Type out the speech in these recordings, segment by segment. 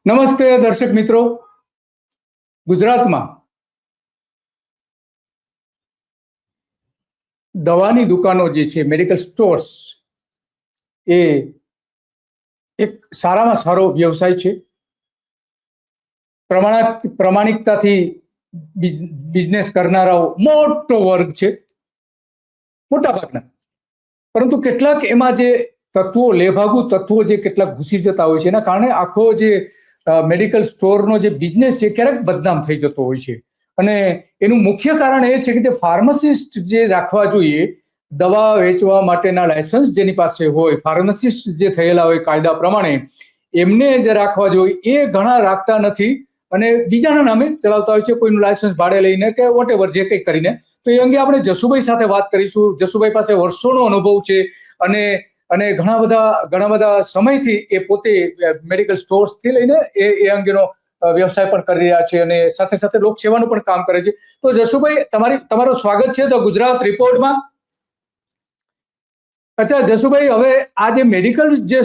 નમસ્તે દર્શક મિત્રો. ગુજરાતમાં દવાની દુકાનો જે છે, મેડિકલ સ્ટોર્સ, એ એક સારામાં સારો વ્યવસાય છે. પ્રમાણિકતાથી બિઝનેસ કરનારાઓ મોટો વર્ગ છે, મોટા ભાગના. પરંતુ કેટલાક એમાં જે તત્વો, લેભાગુ તત્વો જે કેટલાક ઘૂસી જતા હોય છે, એના કારણે આખો જે મેડિકલ સ્ટોરનો જે બિઝનેસ છે ક્યારેક બદનામ થઈ જતો હોય છે. અને એનું મુખ્ય કારણ એ છે કે જે ફાર્માસિસ્ટ જે રાખવા જોઈએ, દવા વેચવા માટેના લાયસન્સ જેની પાસે હોય, ફાર્માસિસ્ટ જે થયેલા હોય કાયદા પ્રમાણે, એમને જે રાખવા જોઈએ એ ઘણા રાખતા નથી અને બીજાના નામે ચલાવતા હોય છે, કોઈનું લાયસન્સ ભાડે લઈને કે વોટેવર જે કંઈ કરીને. તો એ અંગે આપણે જસુભાઈ સાથે વાત કરીશું. જસુભાઈ પાસે વર્ષોનો અનુભવ છે અને અને ઘણા બધા સમયથી એ પોતે મેડિકલ સ્ટોર્સથી લઈને એ અંગેનો વ્યવસાય પણ કરી રહ્યા છે અને સાથે સાથે લોકસેવાનું પણ કામ કરે છે. તો જસુભાઈ, તમારું સ્વાગત છે તો ગુજરાત રિપોર્ટમાં. અચ્છા જસુભાઈ, હવે આ જે મેડિકલ જે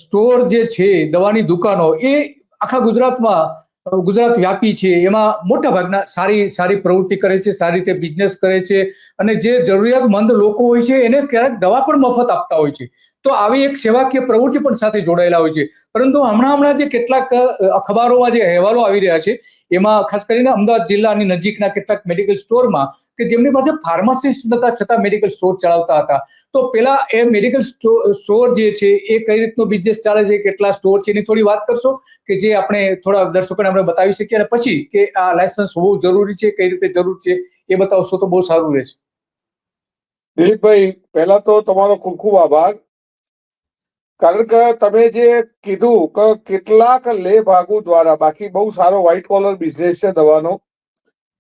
સ્ટોર જે છે, દવાની દુકાનો, એ આખા ગુજરાત વ્યાપી છે. એમાં મોટા ભાગના સારી પ્રવૃત્તિ કરે છે, સારી રીતે બિઝનેસ કરે છે અને જે જરૂરિયાતમંદ લોકો હોય છે એને ક્યારેક દવા પણ મફત આપતા હોય છે. તો આવી એક સેવાકીય પ્રવૃત્તિ પણ સાથે જોડાયેલા હોય છે. પરંતુ હમણાં જે કેટલાક અખબારોમાં જે અહેવાલો આવી રહ્યા છે, એમાં ખાસ કરીને અમદાવાદ જિલ્લાની નજીકના કેટલાક મેડિકલ સ્ટોરમાં કે જેમની પાસે ફાર્માસિસ્ટ નતા છતાં મેડિકલ સ્ટોર ચલાવતા હતા. તો પેલા એ મેડિકલ સ્ટોર જે છે એ કઈ રીતનો બિઝનેસ ચાલે છે, કેટલા સ્ટોર છે, એની થોડી વાત કરશો કે જે આપણે થોડા દર્શકોને આપણે બતાવી શકીએ, અને પછી કે આ લાયસન્સ હોવું જરૂરી છે, કઈ રીતે જરૂર છે, એ બતાવશો તો બહુ સારું રહેશે. દિલીપભાઈ, પહેલા તો તમારો ખૂબ ખૂબ આભાર. કારણ કે તમે જે કીધું કે કેટલાક લેભાગુ દ્વારા, બાકી બહુ સારો વ્હાઇટ કોલર બિઝનેસ છે દવાનો.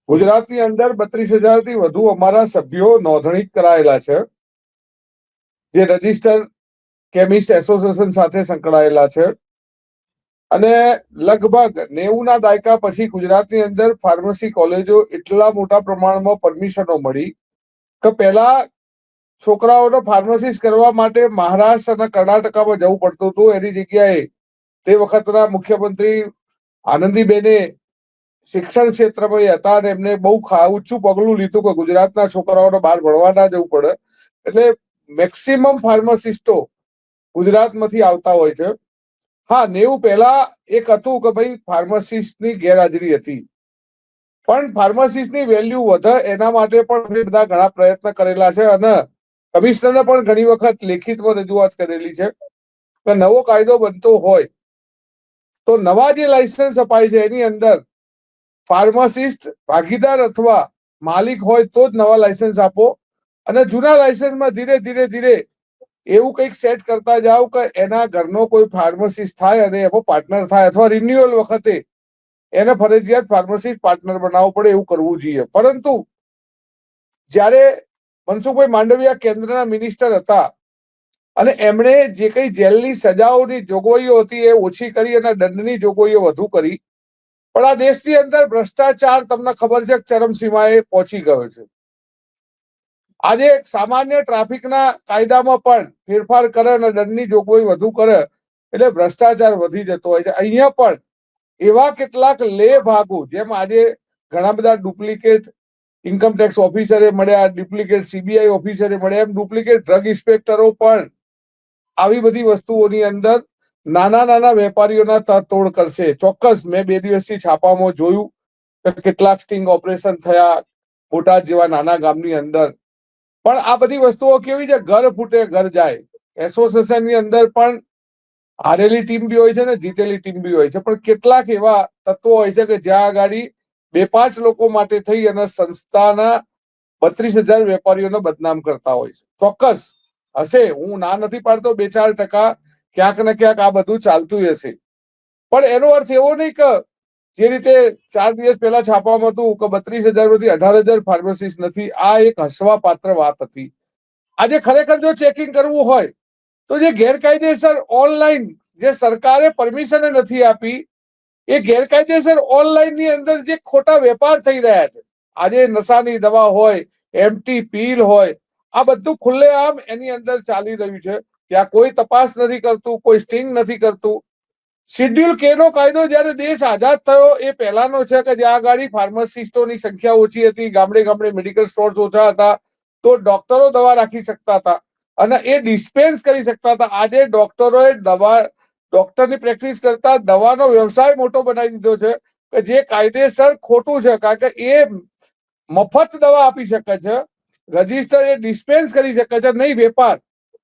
ગુજરાતની અંદર 32,000 થી વધુ અમારા સભ્યો નોંધણી કરાયેલા છે, જે રજિસ્ટર કેમિસ્ટ એસોસિએશન સાથે સંકળાયેલા છે. અને લગભગ 90ના દાયકા પછી ગુજરાતની અંદર ફાર્મસી કોલેજો એટલા મોટા પ્રમાણમાં પરમિશનો મળી કે પહેલા છોકરાઓને ફાર્મસિસ્ટ કરવા માટે મહારાષ્ટ્ર અને કર્ણાટકામાં જવું પડતું હતું. એની જગ્યાએ તે વખતના મુખ્યમંત્રી આનંદીબેને શિક્ષણ ક્ષેત્રમાં હતા અને એમને બહુ ઊંચું પગલું લીધું કે ગુજરાતના છોકરાઓને બહાર ભણવા ના જવું પડે. એટલે મેક્સિમમ ફાર્માસિસ્ટો ગુજરાતમાંથી આવતા હોય છે. હા, 90 પહેલા એક હતું કે ભાઈ ફાર્માસિસ્ટની ગેરહાજરી હતી, પણ ફાર્માસિસ્ટની વેલ્યુ વધે એના માટે પણ બધા ઘણા પ્રયત્ન કરેલા છે અને કમિશનરને પણ ઘણી વખત લેખિતમાં રજૂઆત કરેલી છે કે નવો કાયદો બનતો હોય તો નવા જે લાયસન્સ અપાય છે એની અંદર ફાર્માસિસ્ટ ભાગીદાર અથવા માલિક હોય તો જ નવા લાયસન્સ આપો, અને જૂના લાયસન્સમાં ધીરે ધીરે એવું કંઈક સેટ કરતા જાઓ કે એના ઘરનો કોઈ ફાર્માસિસ્ટ થાય અને એનો પાર્ટનર થાય, અથવા રિન્યુઅલ વખતે એને ફરજિયાત ફાર્માસિસ્ટ પાર્ટનર બનાવવો પડે, એવું કરવું જોઈએ. પરંતુ જ્યારે મનસુખભાઈ માંડવિયા કેન્દ્રના મિનિસ્ટર હતા અને એમણે જે કઈ જેલની સજાઓની જોગવાઈઓ હતી એ ઓછી કરી અને દંડની જોગવાઈઓ વધુ કરી, પણ આ દેશની અંદર ભ્રષ્ટાચાર તમને ખબર છે ચરમસીમાએ પહોંચી ગયો છે. આજે સામાન્ય ટ્રાફિકના કાયદામાં પણ ફેરફાર કરે અને દંડની જોગવાઈ વધુ કરે એટલે ભ્રષ્ટાચાર વધી જતો હોય છે. અહીંયા પણ એવા કેટલાક લેભાગુ, જેમ આજે ઘણા બધા ડુપ્લિકેટ ઇન્કમટેક્સ ઓફિસરે મળ્યા, ડુપ્લિકેટ CBI ઓફિસરે મળ્યા, એમ ડુપ્લિકેટ ડ્રગ ઇન્સ્પેક્ટરો પણ આવી બધી વસ્તુઓની અંદર નાના વેપારીઓના તોડ કરશે. ચોક્કસ મેં 2 દિવસથી છાપામાં જોયું કે કેટલાક સ્ટિંગ ઓપરેશન થયા બોટાદ જેવા નાના ગામની અંદર. પણ આ બધી વસ્તુઓ કેવી છે, ઘર ફૂટે ઘર જાય. એસોસિએશનની અંદર પણ હારેલી ટીમ બી હોય છે ને જીતેલી ટીમ બી હોય છે, પણ કેટલાક એવા તત્વો હોય છે કે જ્યાં આગળ 2-5 લોકો માટે થઈ અને સંસ્થાના 32,000 વેપારીઓને બદનામ કરતા હોય છે. ચોક્કસ હશે, હું ના નથી પાડતો, 2-4% ક્યાંક ને ક્યાંક આ બધું ચાલતું હશે, પણ એનો અર્થ એવો નહીં કે જે રીતે 4 દિવસ પહેલા છાપવામાં હતું કે 32,000 માંથી 18,000 ફાર્માસિસ્ટ નથી. આ એક હસવા પાત્ર વાત હતી. આજે ખરેખર જો ચેકિંગ કરવું હોય તો જે ગેરકાયદેસર ઓનલાઈન જે સરકારે પરમિશન નથી આપી, એ ગેરકાયદેસર ઓનલાઈન ની અંદર જે ખોટા વેપાર થઈ રહ્યા છે, આજે નશાની દવા હોય, એમટી પીલ હોય, આ બધું ખુલ્લેઆમ એની અંદર ચાલી રહ્યું છે. ત્યાં કોઈ તપાસ નથી કરતું, કોઈ સ્ટિંગ નથી કરતું. શેડ્યુલ કે નો કાયદો જયારે દેશ આઝાદ થયો એ પહેલાનો છે કે જ્યાં આગળ ફાર્માસિસ્ટોની સંખ્યા ઓછી હતી, ગામડે ગામડે મેડિકલ સ્ટોર્સ ઓછા હતા, તો ડોક્ટરો દવા રાખી શકતા હતા અને એ ડિસ્પેન્સ કરી શકતા હતા. આજે ડોક્ટરોએ ડોક્ટરની પ્રેક્ટિસ કરતા દવાનો વ્યવસાય મોટો બનાવી દીધો છે કે જે કાયદેસર ખોટું છે, કારણ કે એ મફત દવા આપી શકે છે, રજીસ્ટર એ ડિસ્પેન્સ કરી શકે છે, નહીં વેપાર.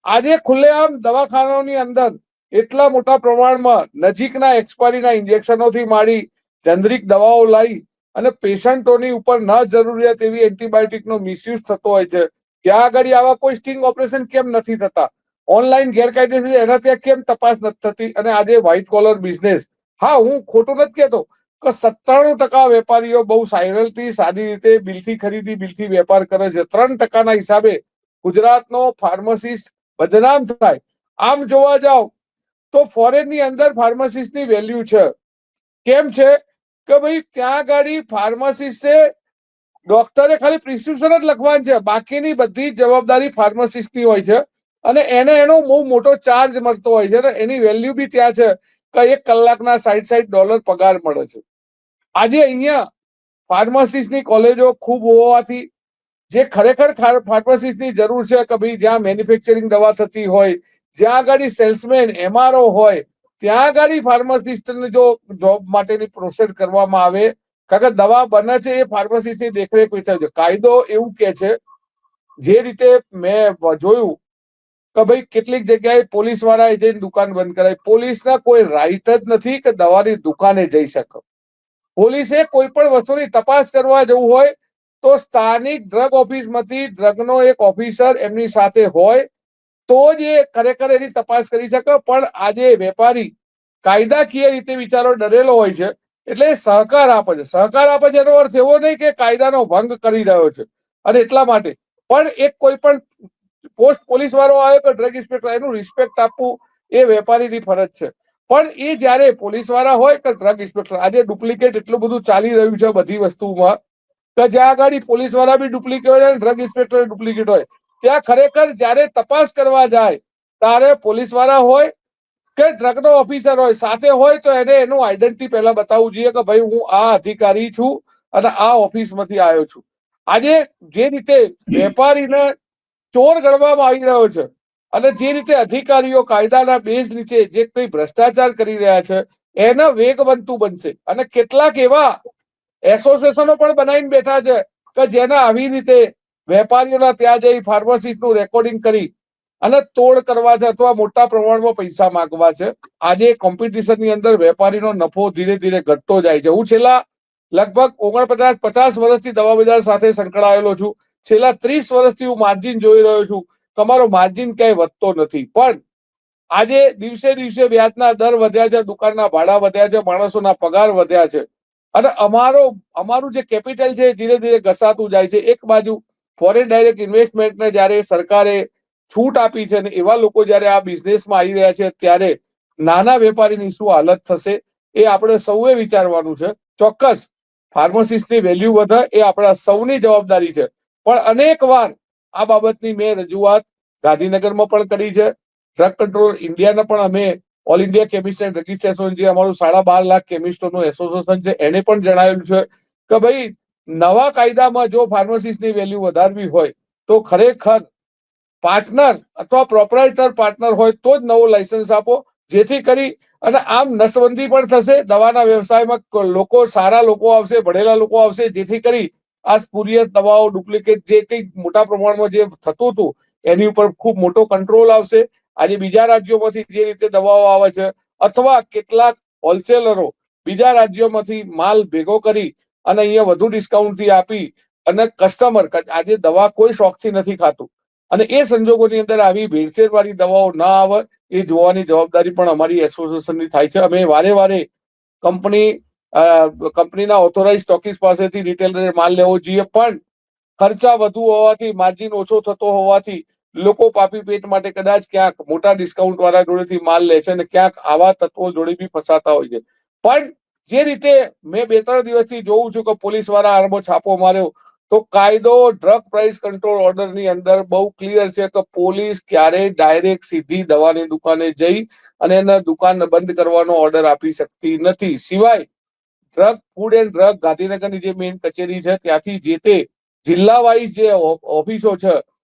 આજે ખુલ્લેઆમ દવાખાનાઓની અંદર એટલા મોટા પ્રમાણમાં નજીકના એક્સપાયરીના ઇન્જેક્શનોથી માંડી જેનરિક દવાઓ લાવી અને પેશન્ટોની ઉપર ન જરૂરિયાત એવી એન્ટીબાયોટિકનો મિસયુઝ થતો હોય છે. ત્યાં આગળ આવા કોઈ સ્ટિંગ ઓપરેશન કેમ નથી થતા? ઓનલાઈન ગેરકાયદેસર એના ત્યાં કેમ તપાસ નથી થતી? અને આજે વ્હાઇટ કોલર બિઝનેસ, હા હું ખોટું નથી કહેતો કે 97% વેપારીઓ બહુ સાયરલથી સાદી રીતે બિલથી ખરીદી બિલથી વેપાર કરે છે. 3% હિસાબે ગુજરાતનો ફાર્માસિસ્ટ બદનામ થાય. આમ જોવા જાવ તો ફોરેનની અંદર ફાર્માસિસ્ટની વેલ્યુ છે. કેમ છે કે ભાઈ ત્યાં આગળ ફાર્માસિસ્ટે ડોક્ટરે ખાલી પ્રિસ્ક્રિપ્શન જ લખવાનું છે, બાકીની બધી જવાબદારી ફાર્માસિસ્ટની હોય છે અને એને એનો બહુ મોટો ચાર્જ મળતો હોય છે ને એની વેલ્યુ બી ત્યાં છે કે 1 કલાકના $60 પગાર મળે છે. આજે અહીંયા ફાર્માસિસ્ટની કોલેજો ખૂબ હોવાથી જે ખરેખર ફાર્માસિસ્ટની જરૂર છે કે ભાઈ જ્યાં મેન્યુફેક્ચરિંગ દવા થતી હોય, જ્યાં આગળ સેલ્સમેન MRO હોય, ત્યાં આગળ ફાર્માસિસ્ટને જો જોબ માટેની પ્રોસેસ કરવામાં આવે, કારણ કે દવા બને છે એ ફાર્માસિસ્ટની દેખરેખ વેચાય છે. કાયદો એવું કે છે, જે રીતે મેં જોયું કે ભાઈ કેટલીક જગ્યાએ પોલીસ વાળાએ જઈને દુકાન બંધ કરાવી. પોલીસના કોઈ રાઈટ જ નથી કે દવાની દુકાને જઈ શકે. પોલીસે કોઈ પણ વસ્તુની તપાસ કરવા જવું હોય તો સ્થાનિક ડ્રગ ઓફિસમાંથી ડ્રગનો એક ઓફિસર એમની સાથે હોય તો જ એ ખરેખર એની તપાસ કરી શકે. પણ આજે વેપારી કાયદાકીય રીતે બિચારો ડરેલો હોય છે એટલે સહકાર આપે છે. સહકાર આપે છે એનો અર્થ એવો નહીં કે કાયદાનો ભંગ કરી રહ્યો છે. અને એટલા માટે પણ એક કોઈ પણ પોસ્ટ પોલીસ વાળો આવે કે ડ્રગ ઇન્સ્પેક્ટર, એનું રિસ્પેક્ટ આપવું એ વેપારીની ફરજ છે. પણ એ જયારે પોલીસ વાળા હોય કે ડ્રગ ઇન્સ્પેક્ટર, આજે ડુપ્લિકેટ એટલું બધું ચાલી રહ્યું છે બધી વસ્તુમાં કે જ્યાં આગળ પોલીસ વાળા બી ડુપ્લિકેટ હોય અને ડ્રગ ઇન્સ્પેક્ટર ડુપ્લિકેટ હોય, ત્યાં ખરેખર જયારે તપાસ કરવા જાય ત્યારે પોલીસ વાળા હોય કે ડ્રગનો ઓફિસર હોય સાથે હોય તો એને એનું આઈડેન્ટિટી પહેલા બતાવવું જોઈએ કે ભાઈ હું આ અધિકારી છું અને આ ઓફિસમાંથી આવ્યો છું. આજે જે રીતે વેપારીને ચોર ગણવામાં આવી રહ્યો છે અને જે રીતે અધિકારીઓ કાયદાના બેઝ નીચે જે કંઈ ભ્રષ્ટાચાર કરી રહ્યા છે એના વેગવંતુ બનશે. અને કેટલાક એવા એસોસિએશનો પણ બનાવીને બેઠા છે કે જેના આવી રીતે વેપારીઓના ત્યાં જઈ ફાર્માસિસ્ટનું રેકોર્ડિંગ કરી અને તોડ કરવા છે અથવા મોટા પ્રમાણમાં પૈસા માંગવા છે. આજે કોમ્પિટિશનની અંદર વેપારીનો નફો ધીરે ધીરે ઘટતો જાય છે. હું છેલ્લા લગભગ 49-50 વર્ષથી દવા બજાર સાથે સંકળાયેલો છું. છેલ્લા 30 વર્ષથી હું માર્જિન જોઈ રહ્યો છું. તમારો માર્જિન ક્યાંય વધતો નથી. પણ આજે દિવસે દિવસે વ્યાજના દર વધ્યા છે, દુકાનના ભાડા વધ્યા છે, માણસોના પગાર વધ્યા છે અને અમારું જે કેપિટલ છે ધીરે ધીરે ઘસાતું જાય છે. એક બાજુ ફોરેન ડાયરેક્ટ ઇન્વેસ્ટમેન્ટને જ્યારે સરકારે છૂટ આપી છે અને એવા લોકો જયારે આ બિઝનેસમાં આવી રહ્યા છે ત્યારે નાના વેપારીની શું હાલત થશે એ આપણે સૌએ વિચારવાનું છે. ચોક્કસ ફાર્માસિસ્ટની વેલ્યુ વધે એ આપણા સૌની જવાબદારી છે. પણ અનેક વાર આ બાબતની મેં રજૂઆત ગાંધીનગરમાં પણ કરી છે. ડ્રગ કંટ્રોલ ઇન્ડિયાને પણ અમે all India chemist and druggist association, જે અમારું 12.5 લાખ કેમિસ્ટોનું એસોસિએશન છે, એને પણ જણાવેલું છે કે ભાઈ નવા કાયદામાં જો ફાર્માસિસ્ટની વેલ્યુ વધારવી હોય તો ખરેખર પાર્ટનર અથવા પ્રોપરાઇટર પાર્ટનર હોય તો જ નવો લાયસન્સ આપો, જેથી કરી અને આમ નસબંધી પણ થશે. દવાના વ્યવસાયમાં લોકો સારા લોકો આવશે, ભણેલા લોકો આવશે, જેથી કરી આ સ્પુરિયસ દવાઓ ડુપ્લિકેટ જે કંઈ મોટા પ્રમાણમાં જે થતું હતું એની ઉપર ખૂબ મોટો કંટ્રોલ આવશે. આજે બીજા રાજ્યોમાંથી જે રીતે દવાઓ આવે છે અથવા કેટલાક હોલસેલરો બીજા રાજ્યોમાંથી માલ ભેગો કરી અને અહીંયા વધુ ડિસ્કાઉન્ટથી આપી અને કસ્ટમર, આજે દવા કોઈ શોખથી નથી ખાતું અને એ સંજોગોની અંદર આવી ભેળસેળ વાળી દવાઓ ના આવે એ જોવાની જવાબદારી પણ અમારી એસોસિએશનની થાય છે. અમે વારે વારે કંપનીના ઓથોરાઇઝ સ્ટોકિસ્ટ પાસેથી રિટેલરે માલ લેવો જોઈએ, પણ ખર્ચા વધુ હોવાથી, માર્જિન ઓછો થતો હોવાથી લોકો પાપી પેટ માટે કદાચ ક્યાંક મોટા ડિસ્કાઉન્ટ વાળા જોડેથી માલ લે છે અને ક્યાંક આવા તત્વો જોડે બી ફસાતા હોય છે. પણ જે રીતે મેં 2-3 દિવસથી જોઉં છું કે પોલીસ વાળા આરબો છાપો માર્યો તો કાયદો ડ્રગ પ્રાઇસ કંટ્રોલ ઓર્ડરની અંદર બહુ ક્લિયર છે કે પોલીસ ક્યારેય ડાયરેક્ટ સીધી દવાની દુકાને જઈ અને એને દુકાન બંધ કરવાનો ઓર્ડર આપી શકતી નથી. સિવાય ફૂડ એન્ડ ડ્રગ ગાંધીનગરની જે મેઇન કચેરી છે ત્યાંથી જે તે જિલ્લા વાઇઝ જે ઓફિસો છે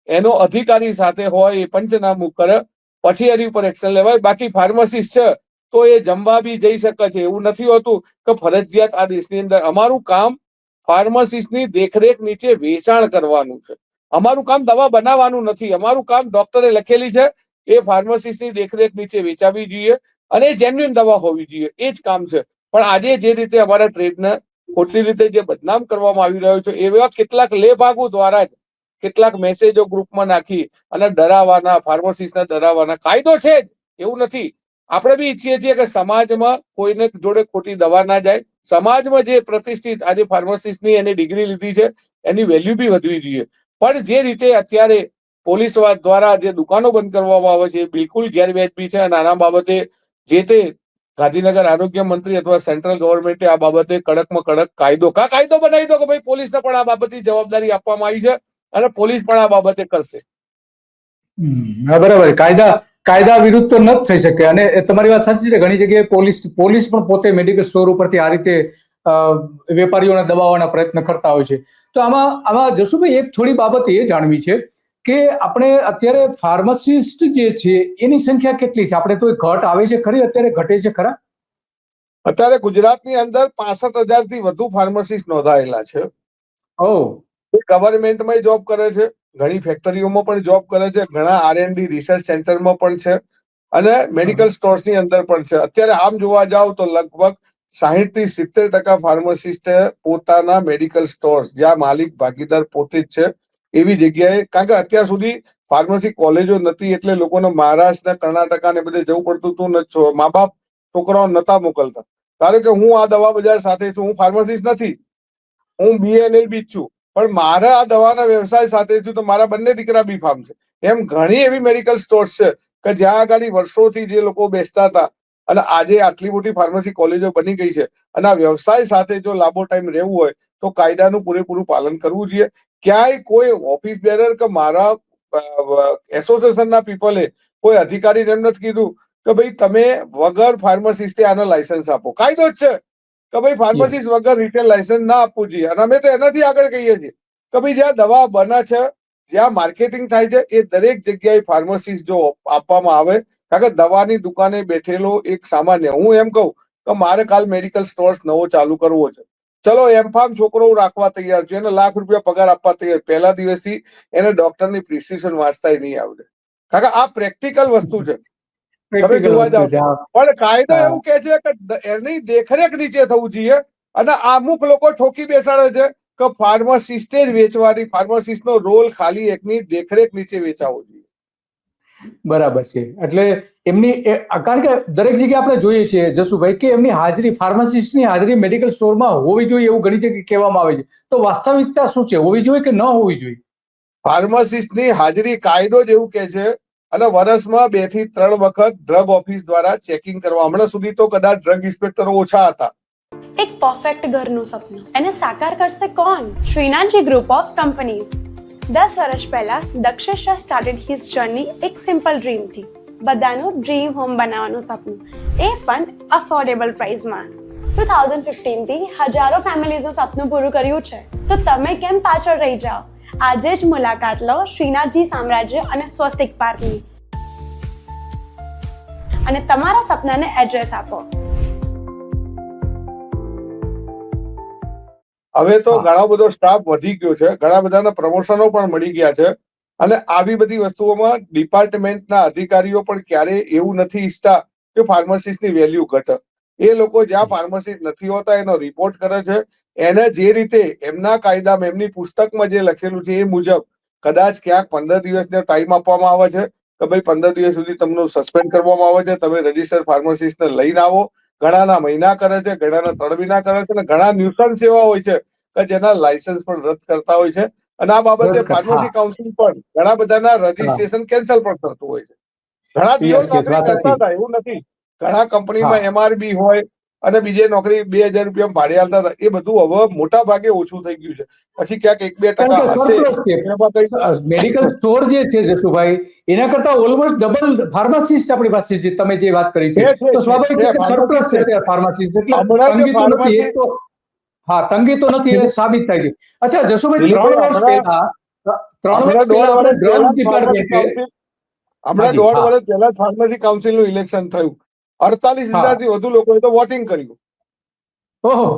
એનો અધિકારી સાથે હોય એ પંચનામું કરે પછી એની ઉપર એક્શન લેવાય. બાકી ફાર્માસિસ્ટ છે તો એ જમવા બી જઈ શકે છે. એવું નથી હોતું કે ફરજિયાત આ દેશની અંદર અમારું કામ ફાર્માસિસ્ટની દેખરેખ નીચે વેચાણ કરવાનું છે. અમારું કામ દવા બનાવવાનું નથી. અમારું કામ ડોક્ટરે લખેલી છે એ ફાર્માસિસ્ટની દેખરેખ નીચે વેચાવી જોઈએ અને જેન્યુઇન દવા હોવી જોઈએ. એ જ કામ છે. પણ આજે જે રીતે અમારા ટ્રેડને ખોટી રીતે જે બદનામ કરવામાં આવી રહ્યો છે એવા કેટલાક લેભાગુ દ્વારા જ કેટલાક મેસેજો ગ્રુપમાં નાખી અને ડરાવવાના, ફાર્માસિસ્ટને ડરાવવાના. કાયદો છે જ, એવું નથી. આપણે બી ઈચ્છીએ છીએ કે સમાજમાં કોઈને જોડે ખોટી દવા ના જાય. સમાજમાં જે પ્રતિષ્ઠિત આજે ફાર્માસિસ્ટની એની ડિગ્રી લીધી છે એની વેલ્યુ બી વધવી જોઈએ. પણ જે રીતે અત્યારે પોલીસ દ્વારા જે દુકાનો બંધ કરવામાં આવે છે એ બિલકુલ ગેરવ્યાજબી છે અને આના બાબતે જે તે ગાંધીનગર આરોગ્ય મંત્રી અથવા સેન્ટ્રલ ગવર્મેન્ટે આ બાબતે કડકમાં કડક કાયદો બનાવી દો કે ભાઈ પોલીસને પણ આ બાબતની જવાબદારી આપવામાં આવી છે અને પોલીસ પણ આ બાબતે કરશે. હા, બરાબર. કાયદા વિરુદ્ધ તો ન જ થઈ શકે. અને તમારી વાત સાચી છે. ઘણી જગ્યાએ પોલીસ પણ પોતે મેડિકલ સ્ટોર ઉપરથી આ રીતે વેપારીઓને દબાવવાના પ્રયત્ન કરતા હોય છે. તો આમાં જશુભાઈ એક થોડી બાબત એ જાણવી છે કે આપણે અત્યારે ફાર્માસિસ્ટ જે છે એની સંખ્યા કેટલી છે? આપણે તો ઘટ આવે છે ખરી, અત્યારે ઘટે છે ખરા? અત્યારે ગુજરાતની અંદર 65,000 થી વધુ ફાર્માસિસ્ટ નોંધાયેલા છે. ગવર્મેન્ટમાં જોબ કરે છે, ઘણી ફેક્ટરીઓમાં પણ જોબ કરે છે, ઘણા R&D રિસર્ચ સેન્ટરમાં પણ છે અને મેડિકલ સ્ટોર્સની અંદર પણ છે. અત્યારે આમ જોવા જાવ તો લગભગ 60 થી 70% ફાર્માસિસ્ટ પોતાના મેડિકલ સ્ટોર્સ જ્યાં માલિક ભાગીદાર પોતે જ છે એવી જગ્યાએ, કારણ કે અત્યાર સુધી ફાર્મસી કોલેજો નથી એટલે લોકોને મહારાષ્ટ્ર, કર્ણાટક ને બધે જવું પડતું હતું. મા બાપ છોકરાઓ નતા મોકલતા. ધારો કે હું આ દવા બજાર સાથે છું, હું ફાર્માસિસ્ટ નથી, હું BLLB છું, પણ મારા આ દવાના વ્યવસાય સાથે છું તો મારા બંને દીકરા બી ફાર્મ છે. એમ ઘણી એવી મેડિકલ સ્ટોર્સ છે કે જ્યાં આગળ વર્ષોથી જે લોકો બેસતા હતા અને આજે આટલી મોટી ફાર્મસી કોલેજો બની ગઈ છે અને આ વ્યવસાય સાથે જો લાંબો ટાઈમ રહેવું હોય તો કાયદાનું પૂરેપૂરું પાલન કરવું જોઈએ. ક્યાંય કોઈ ઓફિસ બેરર કે મારા એસોસિએશનના પીપલે કોઈ અધિકારીને એમ નથી કીધું કે ભાઈ તમે વગર ફાર્માસિસ્ટે આને લાયસન્સ આપો. કાયદો જ છે કે ભાઈ ફાર્માસિસ્ટ વગર રિટેલ લાયસન્સ ના આપવું જોઈએ. અને અમે તો એનાથી આગળ કહીએ છીએ કે ભાઈ જ્યાં દવા બને છે, જ્યાં માર્કેટિંગ થાય છે એ દરેક જગ્યાએ ફાર્માસિસ્ટ જો આપવામાં આવે, કારણ કે દવાની દુકાને બેઠેલો એક સામાન્ય, હું એમ કહું કે મારે કાલ મેડિકલ સ્ટોર્સ નવો ચાલુ કરવો છે, ચલો એમ છોકરો રાખવા તૈયાર છું, એને ₹1,00,000 પગાર આપવા તૈયાર, પહેલા દિવસથી એને ડોક્ટરની પ્રિસ્ક્રિપ્શન વાંચતા નહીં આવડે, કારણ કે આ પ્રેક્ટિકલ વસ્તુ છે. તમે જોવા જાવ પણ કાયદો એવું કે છે કે એની દેખરેખ નીચે થવું જોઈએ અને અમુક લોકો ઠોકી બેસાડે છે કે ફાર્માસિસ્ટે જ વેચવાની, ફાર્માસિસ્ટનો રોલ ખાલી એકની દેખરેખ નીચે વેચાવો જોઈએ. બરાબર છે. એટલે એમની કારણ કે દરેક જગ્યાએ આપણે જોઈએ છીએ જશુભાઈ કે એમની હાજરી, ફાર્માસિસ્ટની હાજરી મેડિકલ સ્ટોરમાં હોવી જોઈએ એવું ઘણી જગ્યાએ કહેવામાં આવે છે. તો વાસ્તવિકતા શું છે? હોવી જોઈએ કે ન હોવી જોઈએ? ફાર્માસિસ્ટની હાજરી કાયદો જ એવું કે છે અને વર્ષમાં 2 થી 3 વખત ડ્રગ ઓફિસ દ્વારા ચેકિંગ કરવા. હમણાં સુધી તો કદાચ ડ્રગ ઇન્સ્પેક્ટરો ઓછા હતા. એક પરફેક્ટ ઘરનું સપનું એને સાકાર કરશે કોણ? Shrinathji group of companies. 10 વર્ષ પહેલા દક્ષેશ સ્ટાર્ટેડ હિઝ જર્ની એક સિમ્પલ ડ્રીમથી. બધાનું ડ્રીમ હોમ બનાવવાનું સપનું, એ પણ અફોર્ડેબલ પ્રાઇસમાં. 2015 થી હજારો ફેમિલીઝનું સપનું પૂરું કર્યું છે, તો તમે કેમ પાછળ રહી જાઓ? આજે જ મુલાકાત લો શ્રીનાથજી સામ્રાજ્ય અને સ્વસ્તિક પાર્કની અને તમારા સપનાને એડ્રેસ આપો. હવે તો ઘણો બધો સ્ટાફ વધી ગયો છે, ઘણા બધાના પ્રમોશનો પણ મળી ગયા છે અને આવી બધી વસ્તુઓમાં ડિપાર્ટમેન્ટના અધિકારીઓ પણ ક્યારેય એવું નથી ઈચ્છતા કે ફાર્માસિસ્ટની વેલ્યુ ઘટે. એ લોકો જ્યાં ફાર્માસિસ્ટ નથી હોતા એનો રિપોર્ટ કરે છે, એને જે રીતે એમના કાયદામાં, એમની પુસ્તકમાં જે લખેલું છે એ મુજબ કદાચ ક્યાંક 15 દિવસનો ટાઈમ આપવામાં આવે છે કે ભાઈ 15 દિવસ સુધી તમને સસ્પેન્ડ કરવામાં આવે છે, તમે રજીસ્ટર ફાર્માસિસ્ટને લઈને આવો. ઘણાના મહિના કરે છે, ઘણાના 3 મહિના કરે છે અને ઘણા ન્યુસન્સ એવા હોય છે કે જેના લાયસન્સ પણ રદ કરતા હોય છે અને આ બાબતે ફાર્મસી કાઉન્સિલ પણ ઘણા બધાના રજીસ્ટ્રેશન કેન્સલ પણ કરતું હોય છે. ઘણા ડીઓ નોકરી કરતા હતા, એવું નથી. ઘણા કંપનીમાં MRB હોય, અને બીજે નોકરી 2000 રૂપિયા ભાડે આલતા હતા, એ બધું હવે મોટા ભાગે ઓછું થઈ ગયું છે. પછી ક્યાંક 1-2% હશે. મેડિકલ સ્ટોર જે છે જશુભાઈ, એના કરતા ઓલમોસ્ટ ડબલ ફાર્માસિસ્ટ આપણી પાસે છે. તમે જે વાત કરી છે તો સ્વાભાવિક સરપ્લસ છે અત્યારે ફાર્માસિસ્ટ, એટલે તંગી તો નથી. એક તો હા, તંગી તો નથી, એ સાબિત થાય છે. અચ્છા જશુભાઈ, 3 વર્ષ પહેલા આપણે ડ્રગ્સ ડિપાર્ટમેન્ટે હમણાં 1.5 વર્ષ પહેલા ફાર્મસી કાઉન્સિલનું ઇલેક્શન થયું. 48,000 થી વધુ લોકોએ તો વોટિંગ કર્યું. ઓહો,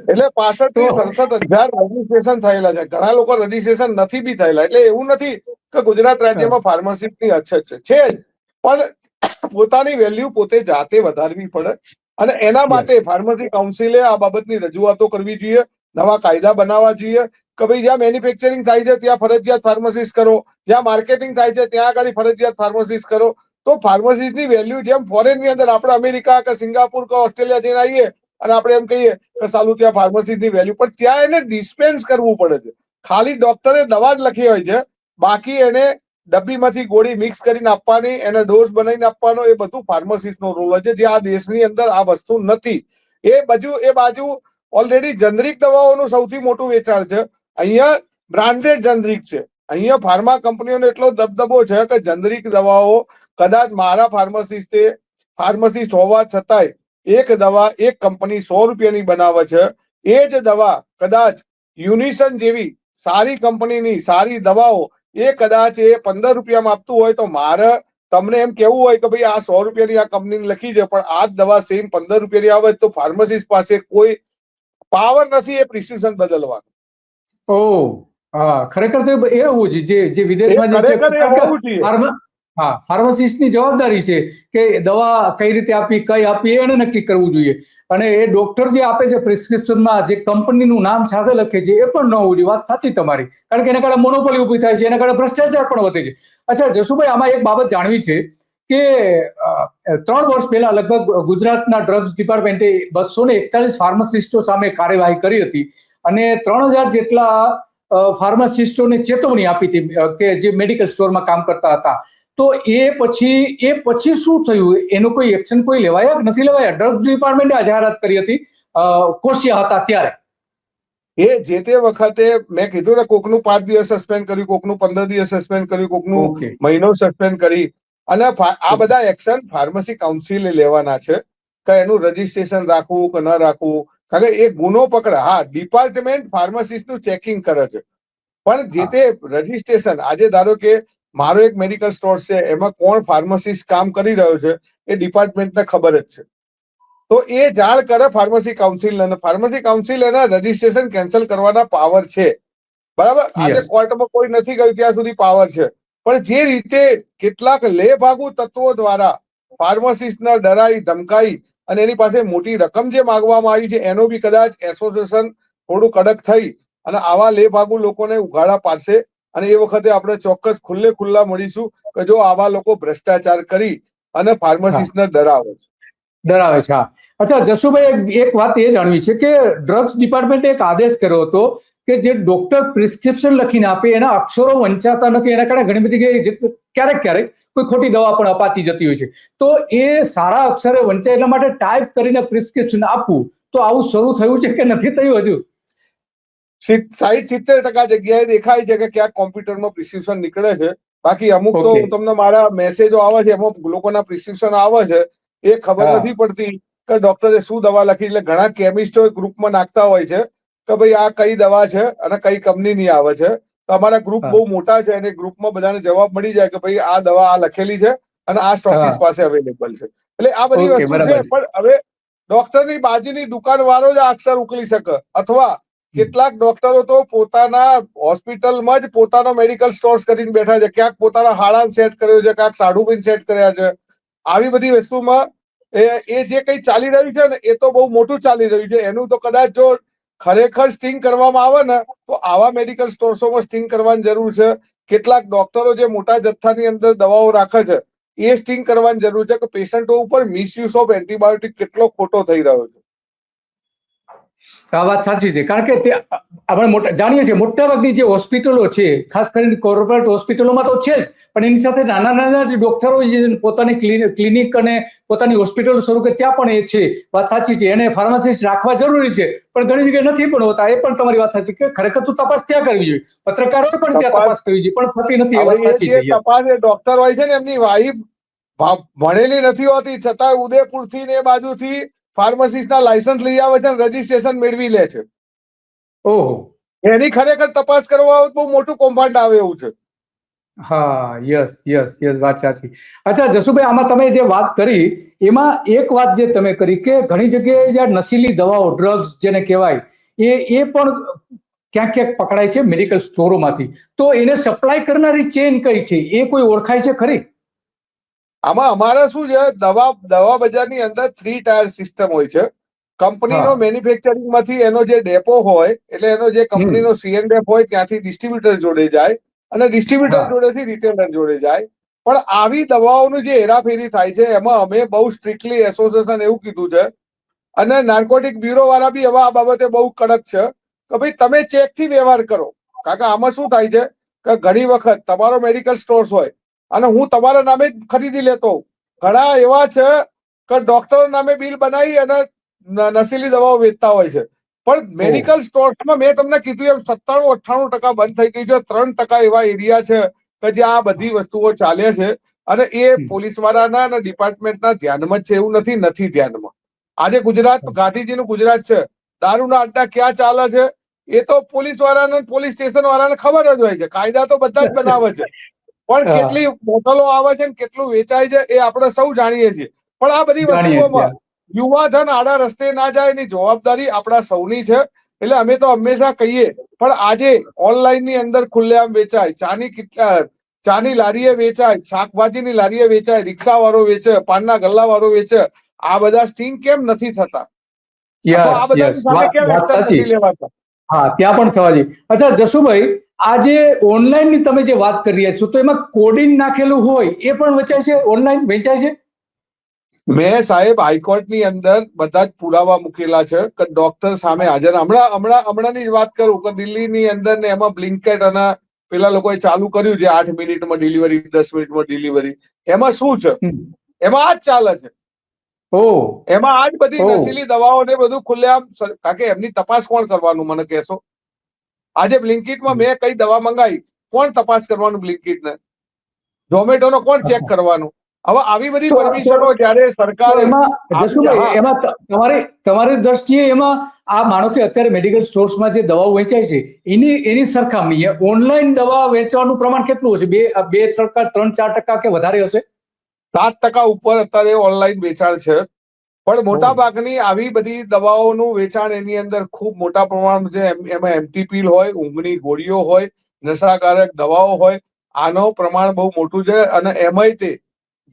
એટલે 65 થી 67,000 રજીસ્ટ્રેશન થયેલા છે. ઘણા લોકો રજીસ્ટ્રેશન નથી બી થયેલા. એટલે એવું નથી કે ગુજરાત રાજ્યમાં ફાર્માસિસ્ટની અછત છે જ, પણ પોતાની વેલ્યુ પોતે જાતે વધારવી પડે. અને એના માટે ફાર્મસી કાઉન્સિલે આ બાબતની રજૂઆતો કરવી જોઈએ, નવા કાયદા બનાવવા જોઈએ કે ભાઈ જ્યાં મેન્યુફેક્ચરિંગ થાય છે ત્યાં ફરજિયાત ફાર્મસિસ્ટ કરો, જ્યાં માર્કેટિંગ થાય છે ત્યાં આગળ ફરજિયાત ફાર્મસિસ્ટ કરો. તો ફાર્મસિસ્ટની વેલ્યુ જેમ ફોરેનની અંદર આપણે અમેરિકા કે સિંગાપુર કે ઓસ્ટ્રેલિયા જઈને આવીએ અને આપણે એમ કહીએ કે સાલું ત્યાં ફાર્મસિસ્ટની વેલ્યુ, પણ ત્યાં એને ડિસ્પેન્સ કરવું પડે છે. ખાલી ડોક્ટરે દવા જ લખી હોય છે, બાકી એને ડબ્બીમાંથી ગોળી મિક્સ કરીને આપવાની, એને ડોઝ બનાવીને આપવાનો, એ બધું ફાર્મસિસ્ટનો રોલ હોય છે, જે આ દેશની અંદર આ વસ્તુ નથી. એ બાજુ ઓલરેડી જનરિક દવાઓનું સૌથી મોટું વેચાણ છે. અહીંયા બ્રાન્ડેડ જનરિક છે. અહીંયા ફાર્મા કંપનીઓનો એટલો દબદબો છે કે જનરિક દવાઓ કદાચ મારા ફાર્મસિસ્ટ હોવા છતાંય એક દવા એક કંપની 100 રૂપિયાની બનાવે છે. એ જ દવા કદાચ યુનિસન જેવી સારી કંપનીની સારી દવાઓ એ કદાચ 15 રૂપિયામાં આપતું હોય, તો મારે તમને એમ કેવું હોય કે ભાઈ આ 100 રૂપિયાની આ કંપનીને લખી છે, પણ આ જ દવા સેમ 15 રૂપિયાની આવે, તો ફાર્મસિસ્ટ પાસે કોઈ પાવર નથી એ પ્રિસ્ક્રિપ્શન બદલવાનો. ઓહ, હા, ખરેખર તો એ હોવું જોઈએ જે વિદેશમાં જે છે. હા, ફાર્માસિસ્ટની જવાબદારી છે કે દવા કઈ રીતે આપી, કઈ આપી, એને નક્કી કરવું જોઈએ. અને એ ડોક્ટર જે આપે છે પ્રિસ્ક્રિપ્શનમાં જે કંપનીનું નામ સાથે લખે છે એ પણ ન હોવું જોઈએ. વાત સાચી તમારી, કારણ કે એના કારણે મોનોપોલી ઉભી થાય છે, એના કારણે ભ્રષ્ટાચાર પણ વધે છે. અચ્છા જશુભાઈ, આમાં એક બાબત જાણવી છે કે 3 વર્ષ પહેલા લગભગ ગુજરાતના ડ્રગ્સ ડિપાર્ટમેન્ટે 241 ફાર્માસિસ્ટો સામે કાર્યવાહી કરી હતી અને 3000 જેટલા ફાર્માસિસ્ટોને ચેતવણી આપી હતી કે જે મેડિકલ સ્ટોરમાં કામ કરતા હતા. તો એ પછી શું થયું? એનું કોઈ એક્શન કોઈ લેવાયા કે નથી લેવાયા? ડ્રગ્સ ડિપાર્ટમેન્ટે આ જાહેરાત કરી હતી કોશિયા હતા ત્યારે. એ જે તે વખતે મેં કીધું ને, કોકનું 5 દિવસ સસ્પેન્ડ કર્યું, કોકનું 15 દિવસ સસ્પેન્ડ કર્યું, કોકનું મહિનો સસ્પેન્ડ કરી. અને આ બધા એક્શન ફાર્મસી કાઉન્સિલે લેવાના છે કે એનું રજીસ્ટ્રેશન રાખવું કે ન રાખવું. કારણ કે એ ગુનો પકડે. હા, ડિપાર્ટમેન્ટ ફાર્મસિસ્ટનું ચેકિંગ કરે છે, પણ જે તે રજીસ્ટ્રેશન, આજે ધારો કે મારો એક મેડિકલ સ્ટોર છે, એમાં કોણ ફાર્મસિસ્ટ કામ કરી રહ્યો છે એ ડિપાર્ટમેન્ટને ખબર જ છે. તો એ જાણ કરે ફાર્મસી કાઉન્સિલ, અને ફાર્મસી કાઉન્સિલ એના રજીસ્ટ્રેશન કેન્સલ કરવાના પાવર છે. બરાબર, આજે કોર્ટમાં કોઈ નથી ગયું ત્યાં સુધી પાવર છે. પણ જે રીતે કેટલાક લેભાગુ તત્વો દ્વારા ફાર્મસિસ્ટને ડરાઈ ધમકાઈ અને એની પાસે મોટી રકમ જે માંગવામાં આવી છે, એનો બી કદાચ એસોસિએશન થોડું કડક થઈ અને આવા લેભાગુ લોકોને ઉઘાડા પાડશે. અને એ વખતે આપણે ચોક્કસ ખુલ્લા મળીશું કે જો આવા લોકો ભ્રષ્ટાચાર કરી અને ફાર્મસિસ્ટને ડરાવે છે. હા. અચ્છા જશુભાઈ, એક વાત એ જાણવી છે કે ડ્રગ્સ ડિપાર્ટમેન્ટે એક આદેશ કર્યો હતો કે જે ડોક્ટર પ્રિસ્ક્રિપ્શન લખીને આપે એના અક્ષરો વંચાતા નથી. એના કારણે ઘણી બધી ક્યારેક કોઈ ખોટી દવા પણ અપાતી જતી હોય છે. તો એ સારા અક્ષરે વંચાય એટલા માટે ટાઈપ કરીને પ્રિસ્ક્રિપ્શન આપવું, તો આવું શરૂ થયું છે કે નથી થયું હજુ? 60-70% જગ્યાએ દેખાય છે કે ક્યાંક કોમ્પ્યુટરમાં પ્રિસ્ક્રિપ્શન નીકળે છે. બાકી અમુક તો તમને મારા મેસેજો આવે છે, એમાં લોકોના પ્રિસ્ક્રિપ્શન આવે છે, એ ખબર નથી પડતી કે ડોક્ટરે શું દવા લખી. એટલે ઘણા કેમિસ્ટો ગ્રુપમાં નાખતા હોય છે કે ભાઈ આ કઈ દવા છે અને કઈ કંપનીની આવે છે. તો અમારા ગ્રુપ બહુ મોટા છે અને ગ્રુપમાં બધાને જવાબ મળી જાય કે ભાઈ આ દવા આ લખેલી છે અને આ સ્ટોકિસ્ટ પાસે અવેલેબલ છે. એટલે આ બધી વસ્તુ છે. પણ હવે ડોક્ટરની બાજુની દુકાન વાળો જ આ અક્ષર ઉકલી શકે, અથવા કેટલાક ડોક્ટરો તો પોતાના હોસ્પિટલમાં જ પોતાનો મેડિકલ સ્ટોર્સ કરીને બેઠા છે. ક્યાંક પોતાના હાળાન સેટ કર્યો છે, ક્યાંક સાડુબીન સેટ કર્યા છે. આવી બધી વસ્તુમાં એ જે કઈ ચાલી રહ્યું છે ને, એ તો બહુ મોટું ચાલી રહ્યું છે. એનું તો કદાચ જો ખરેખર સ્ટિંગ કરવામાં આવે ને, તો આવા મેડિકલ સ્ટોર્સોમાં સ્ટિંગ કરવાની જરૂર છે. કેટલાક ડોક્ટરો જે મોટા જથ્થાની અંદર દવાઓ રાખે છે, એ સ્ટિંગ કરવાની જરૂર છે કે પેશન્ટો ઉપર મિસયુઝ ઓફ એન્ટીબાયોટિક કેટલો ખોટો થઈ રહ્યો છે. આ વાત સાચી છે, કારણ કે તે આપણે જાણીએ છીએ મોટાભાગની જે હોસ્પિટલો છે, ખાસ કરીને કોર્પોરેટ હોસ્પિટલોમાં તો છે જ, પણ એની સાથે નાના નાના જે ડોક્ટરો જે પોતાની ક્લિનિક અને પોતાની હોસ્પિટલો શરૂ કરી ત્યાં પણ એ છે. વાત સાચી છે, એને ફાર્માસિસ્ટ રાખવા જરૂરી છે, પણ ઘણી જગ્યાએ નથી પણ હોતા. એ પણ તમારી વાત સાચી કે ખરેખર તો તપાસ ત્યાં કરવી જોઈએ, પત્રકારોએ પણ ત્યાં તપાસ કરવી જોઈએ, પણ થતી નથી. એ વાત હવે એ સાચી જે છે. તપાસ એ ડોક્ટર હોય છે ને એમની વાઈફ ભણેલી નથી હોતી, છતાં ઉદયપુર થી ને એ બાજુથી ફાર્માસિસ્ટ ના લાયસન્સ લઈ આવે છે, રજીસ્ટ્રેશન મેળવી લે છે. ઓહો, એની ખરેખર તપાસ કરવા બહુ મોટું કૌભાંડ આવે એવું છે. હા, યસ યસ યસ, વાત સાચી. અચ્છા જસુભાઈ, આમાં તમે જે વાત કરી એમાં એક વાત જે તમે કરી કે ઘણી જગ્યાએ જે નશીલી દવાઓ, ડ્રગ્સ જેને કહેવાય, એ પણ ક્યાંક ક્યાંક પકડાય છે મેડિકલ સ્ટોરોમાંથી. તો એને સપ્લાય કરનારી ચેન કઈ છે, એ કોઈ ઓળખાય છે ખરી? આમાં અમારે શું છે, દવા બજારની અંદર 3 ટાયર સિસ્ટમ હોય છે. કંપનીનો હા. મેન્યુફેક્ચરિંગ માંથી એનો જે ડેપો હોય, એટલે એનો જે કંપનીનો સીએનએફ હોય ત્યાંથી ડિસ્ટ્રીબ્યુટર જોડે જાય, અને ડિસ્ટ્રીબ્યુટર હા. જોડેથી રિટેલર જોડે જાય. પણ આવી દવાઓનું જે હેરાફેરી થાય છે એમાં અમે બહુ સ્ટ્રિક્ટલી એસોસિએશન એવું કીધું છે, અને નાર્કોટિક બ્યુરો વાળા બી હવે આ બાબતે બહુ કડક છે કે ભાઈ તમે ચેકથી વ્યવહાર કરો. કારણ કે આમાં શું થાય છે કે ઘણી વખત તમારો મેડિકલ સ્ટોર્સ હોય અને હું તમારા નામે જ ખરીદી લેતો હોઉં. ઘણા એવા છે કે ડોક્ટર નામે બિલ બનાવી અને નશીલી દવાઓ વેચતા હોય છે. પણ મેડિકલ સ્ટોર્સમાં મેં તમને કીધું એમ 97-98% બંધ થઈ ગઈ છે. 3% એવા એરિયા છે કે જ્યાં આ બધી વસ્તુઓ ચાલે છે, અને એ પોલીસ વાળાના અને ડિપાર્ટમેન્ટના ધ્યાનમાં જ છે એવું નથી ધ્યાનમાં. આજે ગુજરાત, ગાંધીજીનું ગુજરાત છે, દારૂના અડ્ડા ક્યાં ચાલે છે એ તો પોલીસ વાળાને, પોલીસ સ્ટેશન વાળાને ખબર જ હોય છે. કાયદા તો બધા જ બનાવે છે, પણ હા, કેટલી બોટલો આવે છે ને કેટલું વેચાય છે એ આપણે સૌ જાણીએ છીએ. પણ આ બધી જાણીએ વસ્તુઓમાં છીએ. યુવાધન આડા રસ્તે ના જાય એની જવાબદારી આપણા સૌની છે. એટલે અમે તો હંમેશા કહીએ, પણ આજે ઓનલાઈન ની અંદર ખુલ્લેઆમ વેચાય, ચાની લારીએ વેચાય, શાકભાજીની લારીએ વેચાય, રિક્ષા વાળો વેચે, પાનના ગલ્લા વાળો વેચે. આ બધા સ્ટિંગ કેમ નથી થતા, અથવા આ યસ બધાની યસ, સામે કેમ વાત એક્શન સાચી. નથી લેવાતા? હા, ત્યાં પણ થવા જોઈએ. અચ્છા જસુભાઈ, આ જે ઓનલાઈન ની તમે જે વાત કરી રહ્યા છો, તો એમાં કોડિંગ નાખેલું હોય એ પણ વેચાય છે, ઓનલાઈન વેચાય છે? મેં સાહેબ હાઈકોર્ટની અંદર બધા જ પુરાવા મૂકેલા છે કે ડોક્ટર સામે હાજર. હમણાંની જ વાત કરું કે દિલ્હીની અંદર ને એમાં બ્લિંકેટ અને પેલા લોકોએ ચાલુ કર્યું છે 8 મિનિટમાં ડિલિવરી, 10 મિનિટમાં ડિલિવરી. એમાં શું છે? એમાં આ જ ચાલે છે. ઓ, એમાં આ જ બધી ઓ, નશીલી દવાઓ ને બધું ખુલ્લેઆમ. કારણ કે એમની તપાસ કોણ કરવાનું મને કહેશો? આજે બ્લિંકિટમાં મેં કઈ દવા મંગાવી, કોણ તપાસ કરવાનું બ્લિંકિટને? ઝોમેટોનો કોણ ચેક કરવાનું? હવે આવી બધી તો પરમિશનો જયારે તો સરકારે એમાં આપી. જસુભાઈ, હા, એમાં તમારી દ્રષ્ટિએ એમાં આ માનો કે અત્યારે મેડિકલ સ્ટોર્સમાં જે દવાઓ વેચાય છે એની સરખામણીએ ઓનલાઈન દવા વેચવાનું પ્રમાણ કેટલું હશે? 2-3%, 3-4% કે વધારે હશે? 7% ઉપર અત્યારે ઓનલાઈન વેચાણ છે. પણ ઓહ, મોટા ભાગની આવી બધી દવાઓનું વેચાણ એની અંદર ખૂબ મોટા પ્રમાણમાં છે. એમાં એમટી પીલ હોય, ઊંઘની ગોળીઓ હોય, નશાકારક દવાઓ હોય. આનો પ્રમાણ બહુ મોટું છે. અને એમાંય તે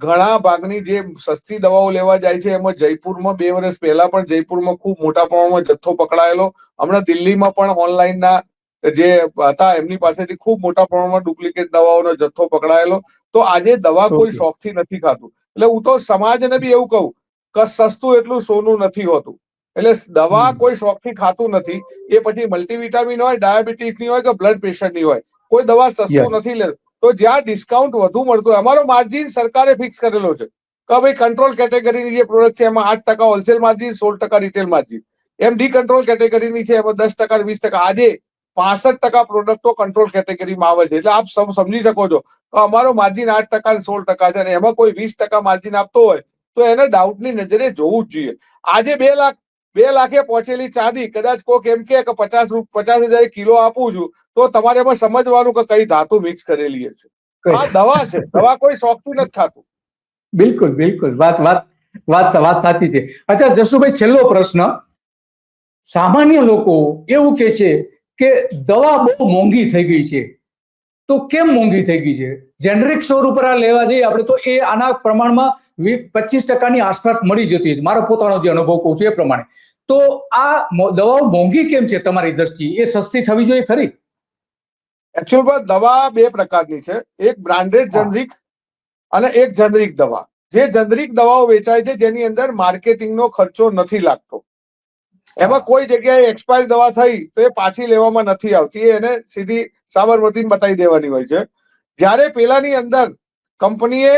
ઘણા ભાગની જે સસ્તી દવાઓ લેવા જાય છે, એમાં જયપુરમાં 2 વર્ષ પહેલા પણ જયપુરમાં ખૂબ મોટા પ્રમાણમાં જથ્થો પકડાયેલો. હમણાં દિલ્હીમાં પણ ઓનલાઈનના જે હતા એમની પાસેથી ખૂબ મોટા પ્રમાણમાં ડુપ્લિકેટ દવાઓનો જથ્થો પકડાયેલો. તો આજે દવા કોઈ ઓકે. શોખથી નથી ખાતું. એટલે હું તો સમાજને બી એવું કહું કે સસ્તું એટલું સોનું નથી હોતું. એટલે દવા કોઈ શોખથી ખાતું નથી. એ પછી મલ્ટીવિટામિન હોય, ડાયાબિટીસની હોય કે બ્લડ પ્રેશરની હોય, કોઈ દવા યસ. સસ્તું નથી લેતું. તો જ્યાં ડિસ્કાઉન્ટ વધુ મળતું હોય, અમારો માર્જિન સરકારે ફિક્સ કરેલો છે કે ભાઈ કંટ્રોલ કેટેગરીની જે પ્રોડક્ટ છે એમાં 8% હોલસેલ માર્જિન, 16% રિટેલ માર્જિન. એમ ડી કંટ્રોલ કેટેગરીની છે એમાં 10%, 20%. આજે 65% પ્રોડક્ટો કંટ્રોલ કેટેગરીમાં આવે છે. એટલે આપ સૌ સમજી શકો છો કે અમારો માર્જિન 8% અને 16% છે, અને એમાં કોઈ 20% માર્જિન આપતો હોય તો એને ડાઉટની નજરે જોવું જ જોઈએ. આજે 2 લાખે પહોંચેલી ચાંદી કદાચ કોક એમ કે 50,000 કિલો આપું છું, તો તમારે એમાં સમજવાનું કે કઈ ધાતુ મિક્સ કરેલી છે. આ દવા છે, દવા કોઈ શોખથી નથી ખાતું. બિલકુલ બિલકુલ, વાત સાચી છે. અચ્છા જસુભાઈ, છેલ્લો પ્રશ્ન. સામાન્ય લોકો એવું કે છે કે દવા બહુ મોંઘી થઈ ગઈ છે. તો કેમ મોંઘી થઈ ગઈ છે? જેનરિક સ્ટોર ઉપર આ લેવા જઈએ આપણે તો એ આના પ્રમાણમાં 25%ની આસપાસ મળી જતી હતી. મારો પોતાનો જે અનુભવ કહું છું એ પ્રમાણે. તો આ દવાઓ મોંઘી કેમ છે તમારી દ્રષ્ટિએ? એ સસ્તી થવી જોઈએ ખરી? એકચ્યુઅલમાં દવા 2 પ્રકારની છે. એક બ્રાન્ડેડ હા. જનરિક અને એક જનરિક દવા. જે જનરિક દવાઓ વેચાય છે જેની અંદર માર્કેટિંગનો ખર્ચો નથી લાગતો. એમાં કોઈ જગ્યાએ એક્સપાયર દવા થઈ તો એ પાછી લેવામાં નથી આવતી, એને સીધી સાબરમતી બતાવી દેવાની હોય છે. જ્યારે પેલાની અંદર કંપનીએ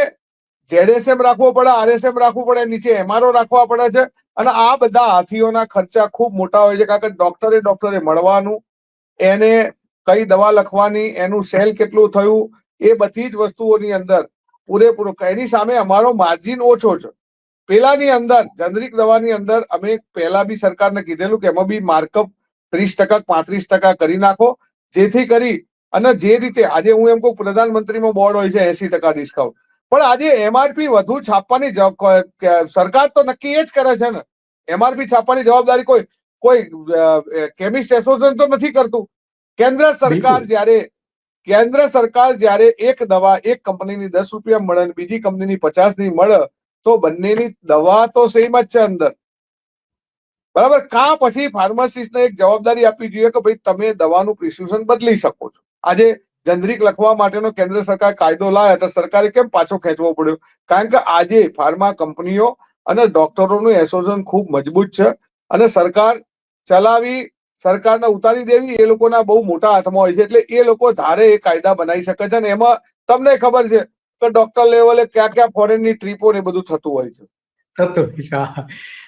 ZSM રાખવો પડે, RSM રાખવું પડે, નીચે MRO રાખવા પડે છે, અને આ બધા હાથીઓના ખર્ચા ખૂબ મોટા હોય છે, કારણ કે ડોક્ટરે મળવાનું, એને કઈ દવા લખવાની, એનું સેલ કેટલું થયું, એ બધી જ વસ્તુઓની અંદર પૂરેપૂરું. એની સામે અમારો માર્જિન ઓછો છે. પેલાની અંદર જનરિક દવાની અંદર અમે પહેલા બી સરકારને કીધેલું કે એમાં બી માર્કઅપ 30% 35% કરી નાખો, જેથી કરી અને જે રીતે આજે હું એમ કહું પ્રધાનમંત્રીમાં બોર્ડ હોય છે 80% ડિસ્કાઉન્ટ, પણ આજે MRP વધુ છાપવાની સરકાર તો નક્કી એ જ કરે છે ને. MRP છાપવાની જવાબદારી કોઈ કેમિસ્ટ એસોસિએશન તો નથી કરતું. કેન્દ્ર સરકાર જ્યારે એક દવા એક કંપનીની 10 રૂપિયા મળે અને બીજી કંપનીની 50 ની મળે, તો બંનેની દવા તો સેમ જ છે અંદર, બરાબર. કાં પછી ફાર્માસિસ્ટને એક જવાબદારી આપવી જોઈએ કે ભાઈ તમે દવાનું પ્રિસ્ક્રિપ્શન બદલી શકો છો. આજે જનરિક લખવા માટેનો કેન્દ્ર સરકાર કાયદો લાવે તો સરકારે કેમ પાછો ખેંચવો પડ્યો? કારણ કે આજે ફાર્મા કંપનીઓ અને ડોક્ટરોનું એસોસિએશન ખૂબ મજબૂત છે, અને સરકાર ચલાવી, સરકારને ઉતારી દેવી એ લોકોના બહુ મોટા હાથમાં હોય છે. એટલે એ લોકો ધારે એ કાયદા બનાવી શકે છે, અને એમાં તમને ખબર છે કે ડોક્ટર લેવલે ક્યાં ફોરેનની ટ્રીપો ને બધું થતું હોય છે.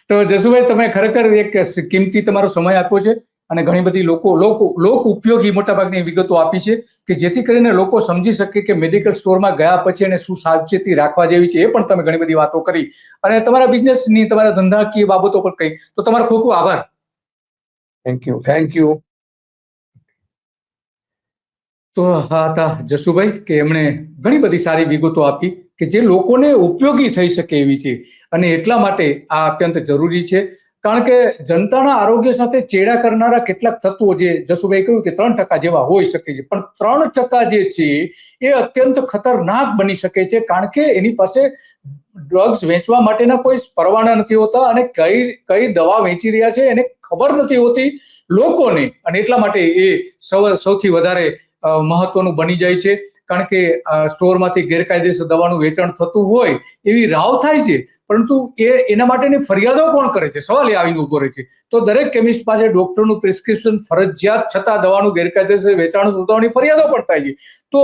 તો જસુભાઈ, તમે ખરેખર એક કિંમતી તમારો સમય આપ્યો છે, અને ઘણી બધી લોક ઉપયોગી મોટાભાગની વિગતો આપી છે, કે જેથી કરીને લોકો સમજી શકે કે મેડિકલ સ્ટોરમાં ગયા પછી એને શું સાવચેતી રાખવા જેવી છે. એ પણ તમે ઘણી બધી વાતો કરી, અને તમારા બિઝનેસની, તમારા ધંધાકીય બાબતો પણ કહી. તો તમારો ખૂબ ખૂબ આભાર. Thank you. તો હા હતા જસુભાઈ, કે એમણે ઘણી બધી સારી વિગતો આપી કે જે લોકોને ઉપયોગી થઈ શકે એવી છે, અને એટલા માટે આ અત્યંત જરૂરી છે. કારણ કે જનતાના આરોગ્ય સાથે ચેડા કરનારા કેટલાક તત્વો, જે જસુભાઈ કહ્યું કે 3% જેવા હોઈ શકે છે, પણ 3% જે છે એ અત્યંત ખતરનાક બની શકે છે, કારણ કે એની પાસે ડ્રગ્સ વેચવા માટેના કોઈ પરવાના નથી હોતા, અને કઈ દવા વેચી રહ્યા છે એને ખબર નથી હોતી લોકોને, અને એટલા માટે એ સૌથી વધારે મહત્વનું બની જાય છે. કારણ કે સ્ટોરમાંથી ગેરકાયદેસર દવાનું વેચાણ થતું હોય એવી રાવ થાય છે, પરંતુ એના માટેની ફરિયાદો કોણ કરે છે? સવાલ એ આવીને ઉભો રહે છે. તો દરેક કેમિસ્ટ પાસે ડોક્ટરનું પ્રિસ્ક્રિપ્શન ફરજિયાત છતાં દવાનું ગેરકાયદેસર વેચાણ થવાની ફરિયાદો પણ થાય છે. તો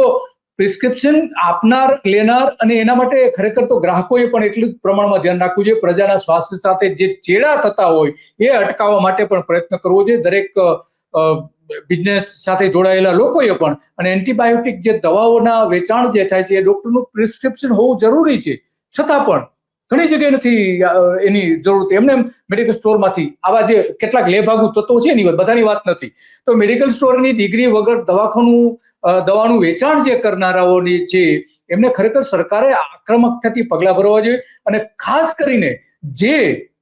પ્રિસ્ક્રિપ્શન આપનાર, લેનાર, અને એના માટે ખરેખર તો ગ્રાહકોએ પણ એટલું જ પ્રમાણમાં ધ્યાન રાખવું જોઈએ. પ્રજાના સ્વાસ્થ્ય સાથે જે ચેડા થતા હોય એ અટકાવવા માટે પણ પ્રયત્ન કરવો જોઈએ દરેક બિઝનેસ સાથે જોડાયેલા લોકોએ પણ. અને એન્ટીબાયોટિક જે દવાઓના વેચાણ જે થાય છે એ ડોક્ટરનું પ્રિસ્ક્રિપ્શન હોવું જરૂરી છે, છતાં પણ ઘણી જગ્યાએ નથી એની જરૂર. એમને મેડિકલ સ્ટોરમાંથી આવા જે કેટલાક લેભાગુ તત્વો છે એની બધાની વાત નથી, તો મેડિકલ સ્ટોરની ડિગ્રી વગર દવાનું વેચાણ જે કરનારાઓની છે એમને ખરેખર સરકારે આક્રમક થતી પગલા ભરવા જોઈએ. અને ખાસ કરીને જે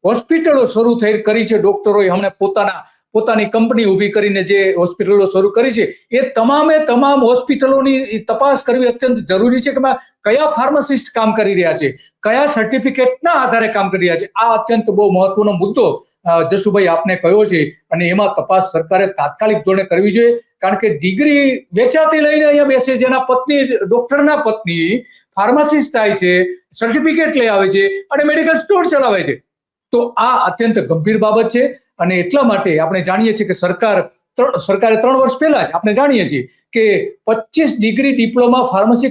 હોસ્પિટલો શરૂ કરી છે ડોક્ટરોએ, હમણાં પોતાની કંપની ઊભી કરીને જે હોસ્પિટલો શરૂ કરી છે, એ તમામ હોસ્પિટલોની તપાસ કરવી અત્યંત જરૂરી છે, કે કયા ફાર્માસિસ્ટ કામ કરી રહ્યા છે, કયા સર્ટિફિકેટના આધારે કામ કરી રહ્યા છે. આ અત્યંત બહુ મહત્વનો મુદ્દો જસુભાઈ આપને કહ્યો છે, અને એમાં તપાસ સરકારે તાત્કાલિક ધોરણે કરવી જોઈએ. કારણ કે ડિગ્રી વેચાતી લઈને અહીંયા બેસે છે, એના પત્ની, ડોક્ટરના પત્ની ફાર્માસિસ્ટ થાય છે, સર્ટિફિકેટ લઈ આવે છે, અને મેડિકલ સ્ટોર ચલાવે છે. તો આ અત્યંત ગંભીર બાબત છે, અને એટલા માટે આપણે જાણીએ છીએ કે સરકારે 3 વર્ષ પહેલા જ આપણે જાણીએ છીએ કે 25 ડિગ્રી ડિપ્લોમા ફાર્મસી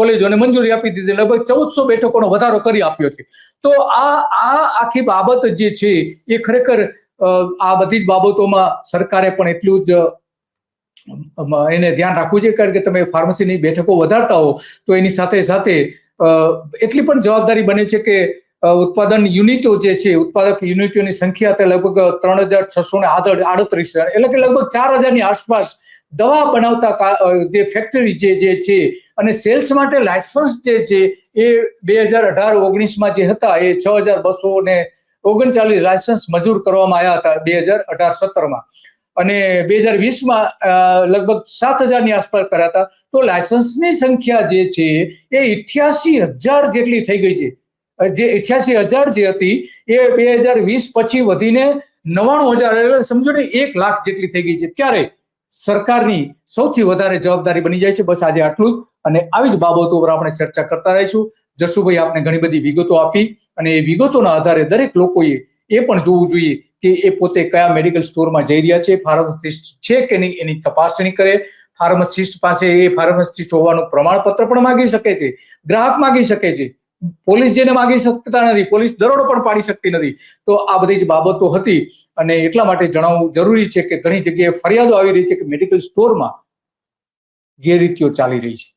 કોલેજોને મંજૂરી આપી દીધી, લગભગ 1400 બેઠકોનો વધારો કરી આપ્યો છે. તો આ આખી બાબત જે છે એ ખરેખર આ બધી જ બાબતોમાં સરકારે પણ એટલું જ એને ધ્યાન રાખવું જોઈએ. કારણ કે તમે ફાર્મસીની બેઠકો વધારતા હો તો એની સાથે સાથે એટલી પણ જવાબદારી બને છે કે ઉત્પાદન યુનિટો જે છે, ઉત્પાદક યુનિટોની સંખ્યા લગભગ 3638, એટલે કે લગભગ 4000ની આસપાસ દવા બનાવતા જે ફેક્ટરી જે છે, અને સેલ્સ માટે લાયસન્સ જે છે એ 2018-19માં જે હતા એ 6239 લાયસન્સ મંજૂર કરવામાં આવ્યા હતા 2018-17માં, અને 2020માં લગભગ 7000ની આસપાસ કર્યા હતા. તો લાયસન્સની સંખ્યા જે છે એ 88,000 જેટલી થઈ ગઈ છે. જે 88,000 જે હતી એ 2020 પછી વધીને 99,000, એટલે સમજો ને 1 લાખ જેટલી થઈ ગઈ છે. ત્યારે સરકારની સૌથી વધારે જવાબદારી બની જાય છે. બસ આજે આટલું જ, અને આવી જ બાબતો પર આપણે ચર્ચા કરતા રહીશું. જસુભાઈ આપને ઘણી બધી વિગતો આપી, અને એ વિગતોના આધારે દરેક લોકોએ એ પણ જોવું જોઈએ કે એ પોતે કયા મેડિકલ સ્ટોરમાં જઈ રહ્યા છે, ફાર્માસિસ્ટ છે કે નહીં એની તપાસણી કરે. ફાર્માસિસ્ટ પાસે એ ફાર્માસિસ્ટ હોવાનું પ્રમાણપત્ર પણ માંગી શકે છે, ગ્રાહક માંગી શકે છે. પોલીસ જેને માંગી શકતા નથી, પોલીસ દરોડો પણ પાડી શકતી નથી. તો આ બધી જ બાબતો હતી અને એટલા માટે જણાવવું જરૂરી છે કે ઘણી જગ્યાએ ફરિયાદો આવી રહી છે કે મેડિકલ સ્ટોરમાં ગેરરીતિઓ ચાલી રહી છે.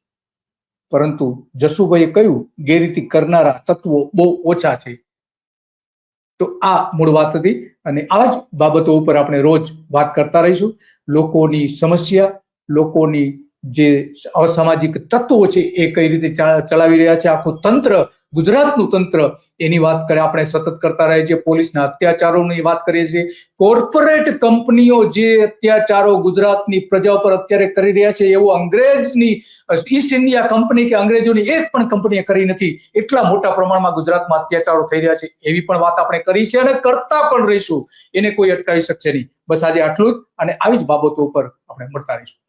પરંતુ જસુભાઈએ કહ્યું ગેરરીતિ કરનારા તત્વો બહુ ઓછા છે. તો આ મૂળ વાત હતી અને આવા જ બાબતો ઉપર આપણે રોજ વાત કરતા રહીશું. લોકોની સમસ્યા, લોકોની જે અસામાજિક તત્વો છે એ કઈ રીતે ચલાવી રહ્યા છે આખું તંત્ર, ગુજરાતનું તંત્ર, એની વાત કરે આપણે સતત કરતા રહીએ છીએ. પોલીસના અત્યાચારોની વાત કરીએ છીએ. કોર્પોરેટ કંપનીઓ જે અત્યાચારો ગુજરાતની પ્રજા પર અત્યારે કરી રહ્યા છે એવું અંગ્રેજની ઈસ્ટ ઇન્ડિયા કંપની કે અંગ્રેજોની એક પણ કંપનીએ કરી નથી. એટલા મોટા પ્રમાણમાં ગુજરાતમાં અત્યાચારો થઈ રહ્યા છે એવી પણ વાત આપણે કરી છે અને કરતા પણ રહીશું. એને કોઈ અટકાવી શકશે નહીં. બસ આજે આટલું જ અને આવી જ બાબતો ઉપર આપણે મળતા રહીશું.